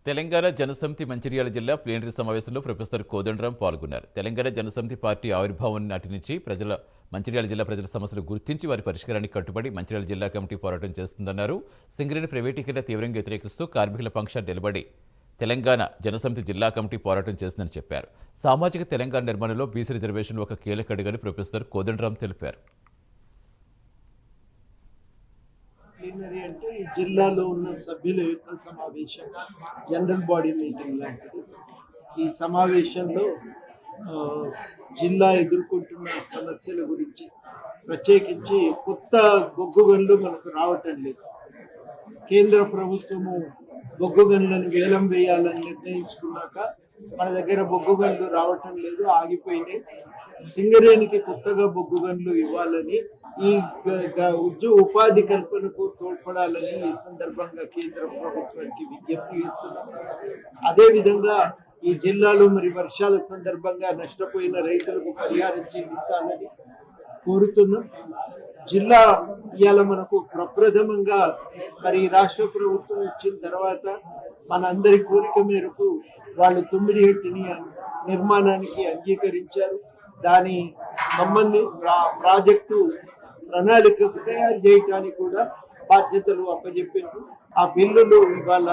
తెలంగాణ జనసమితి మంచిర్యాల జిల్లా ప్లీనరీ సమావేశంలో ప్రొఫెసర్ కోదండరాం పాల్గొన్నారు. తెలంగాణ జనసమితి పార్టీ ఆవిర్భావం నాటి నుంచి మంచిర్యాల జిల్లా ప్రజల సమస్యలు గుర్తించి వారి పరిష్కారానికి కట్టుబడి మంచిర్యాల జిల్లా కమిటీ పోరాటం చేస్తుందన్నారు. సింగరేణి ప్రైవేటీకరణ తీవ్రంగా వ్యతిరేకిస్తూ కార్మికుల పక్షాన నిలబడి తెలంగాణ జనసమితి జిల్లా కమిటీ పోరాటం చేస్తుందని చెప్పారు. సామాజిక తెలంగాణ నిర్మాణంలో బీసీ రిజర్వేషన్ ఒక కీలక అడుగని ప్రొఫెసర్ కోదండరాం తెలిపారు. ప్లీనరీ అంటే ఈ జిల్లాలో ఉన్న సభ్యుల యొక్క సమావేశం, జనరల్ బాడీ మీటింగ్ లాంటిది. ఈ సమావేశంలో జిల్లా ఎదుర్కొంటున్న సమస్యల గురించి, ప్రత్యేకించి కొత్త బొగ్గు గనులు మనకు రావటం లేదు. కేంద్ర ప్రభుత్వము బొగ్గు గనులను వేలం వేయాలని నిర్ణయించుకున్నాక మన దగ్గర బొగ్గు గనులు రావటం లేదు, ఆగిపోయినాయి. సింగరేణికి కొత్తగా బొగ్గు గనులు ఇవ్వాలని, ఈ ఉపాధి కల్పనకు తోడ్పడాలని ఈ సందర్భంగా కేంద్ర ప్రభుత్వానికి విజ్ఞప్తి చేస్తున్నాం. అదేవిధంగా ఈ జిల్లాలో మరి వర్షాల సందర్భంగా నష్టపోయిన రైతులకు పరిహారం చెల్లించాలని కోరుతున్నాం. జిల్లా ఇవాళ మనకు ప్రప్రథమంగా మరి రాష్ట్ర ప్రభుత్వం ఇచ్చిన తర్వాత మన అందరి కోరిక మేరకు వాళ్ళు 9 హెట్టిని నిర్మాణానికి అంగీకరించారు. దాని ప్రాజెక్టు ప్రణాళికకు తయారు చేయడానికి కూడా బాధ్యతలు అప్పచెప్పారు. ఆ బిల్లులు ఇవాళ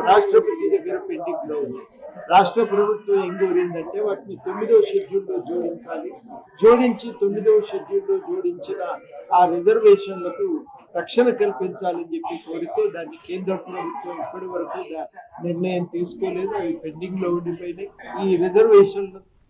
రాష్ట్రపతి దగ్గర పెండింగ్ లో ఉంది. రాష్ట్ర ప్రభుత్వం ఏం కోరిందంటే వాటిని 9వ షెడ్యూల్లో జోడించాలి. జోడించి 9వ షెడ్యూల్లో జోడించిన ఆ రిజర్వేషన్లకు రక్షణ కల్పించాలని చెప్పి కోరితే దాన్ని కేంద్ర ప్రభుత్వం ఇప్పటి వరకు నిర్ణయం తీసుకోలేదు. అవి పెండింగ్ లో ఉండిపోయినాయి. ఈ రిజర్వేషన్లు